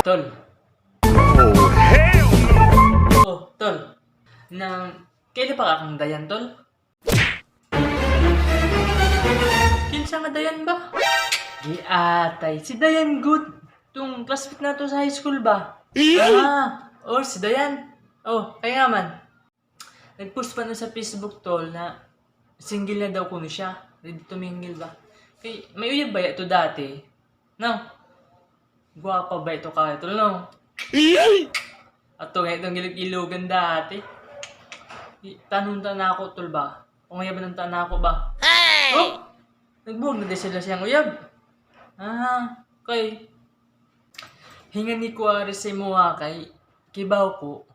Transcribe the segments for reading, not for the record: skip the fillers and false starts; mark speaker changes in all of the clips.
Speaker 1: Tol.
Speaker 2: Oh, hell no!
Speaker 1: Oh, tol. Kailan pa kakang dayan, tol? Kinsa nga dayan ba? Di atay. Si Dayan Good. Tung classmate na to sa high school ba? Si Dayan. Oh, kaya nga man. Nag-post pa na sa Facebook, tol, na single na daw kuno siya. Ready to mingle ba? Kay, may uyab ba ito dati? No? Guwapa ba ito ka ito, no? At ito nga itong ilugan dati. Tanong na ako, tol ba? Kung uyab ng tanong ako ba? Hey! Oh! Nagbuhog na din sila siyang uyab. Kay hinga ni Kuwari si Mua kay kibaw ko.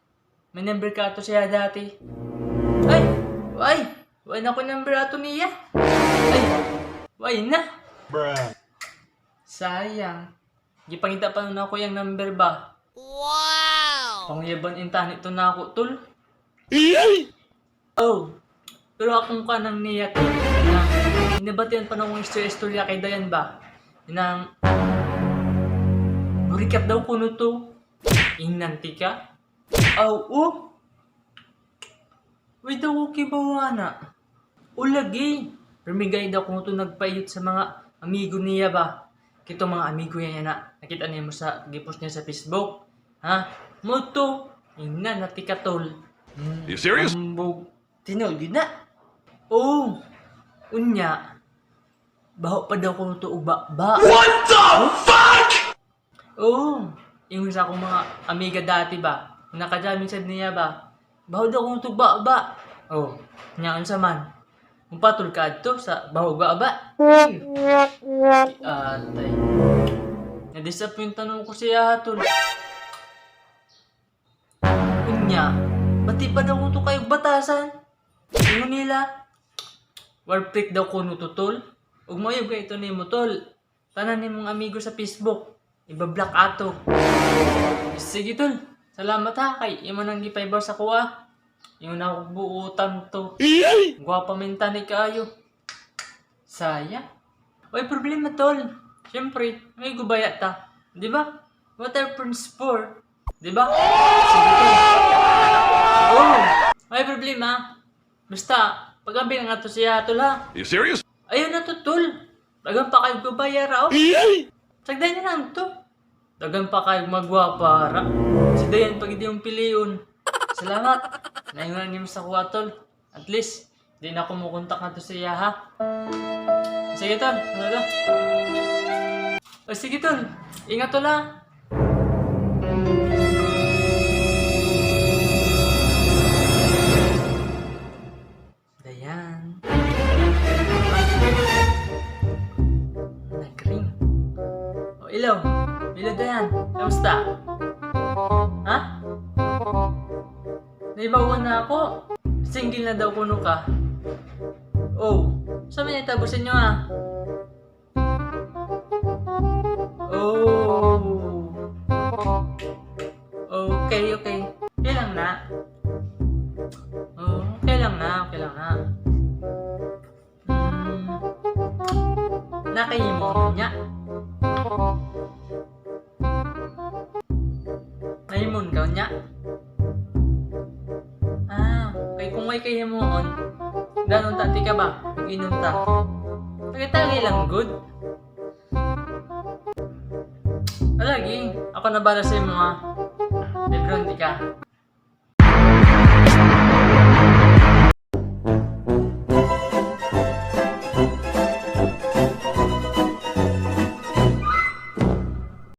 Speaker 1: May number ka to siya dati. Why na ko number ato niya? Why na?
Speaker 2: Bruh.
Speaker 1: Sayang. Gipangita pa na ako yung number ba? Wow! Pangyaban intanit to na ako, tol. Oh, pero akong kanang niya tol. Inabatian pa na akong istorya kay Dayan ba? Nang recap daw kuno to. Inanti ka? Uy daw okay ba na? Lagi. Permigay daw kuno to nagpayot sa mga amigo niya ba? Kito mga amigo niya na nakita niya mo sa gipost niya sa Facebook. Mo to. Inanti ka tol.
Speaker 2: You serious?
Speaker 1: Tinaw din na. Unya. Baho pa daw kuno to uba ba?
Speaker 2: What the fuck?
Speaker 1: Yung sa akong mga amiga dati ba? Nakajamin sa niya ba? Baho daw kuno to ba ba? Nyaan sa man. Kung patul ka adto sa baho ba ba? Atay. Na-disappoint tanong ko siya tol. Unya. Bati pa daw kuno to kayo batasan? Yung nila. Warpik daw kuno to tol. Ug mo'y ito ni mo tol. Tanan ni mong amigo sa Facebook. Iba-block ato. Sige tol. Salamat ha kay imo nang gipaybaw sa kuha. Yung nakubuutan to. Gwapa minta ni kaayo. Saya. Oy problema tol. Siyempre, may gubaya ta. Di ba? Water prince 4. Di ba? Sige tol. May problema. Basta, pag-ambi na nga to siya tol ha.
Speaker 2: You serious?
Speaker 1: Ayun na to, tol. Dagan pa kayo gubayara, Sagday na lang to. Dagan pa kayo magwapara. Si Dayan pag hindi yung piliun. Salamat. Naingunan niyo sa kuha, tol. At least, di na kumukontak na to siya, ha? Sige, tol. Sige, tol. Ingat, tol, ha? Dayan. Nag-ring. Ilaw. Ilaw Dayan. Kamusta? Ha? Naibawan na ako. Single na daw kuno ka. Saan mo nitabusin nyo ha? Okay. Okay lang na. Okay lang na. Nakahimon niya. Nahimon ka niya? Kaya kung may kahimon, ganon tati ka ba? Mag-inom ta. Tagay lang good. Alagi, ako na bala sa mga Lebron, di ka.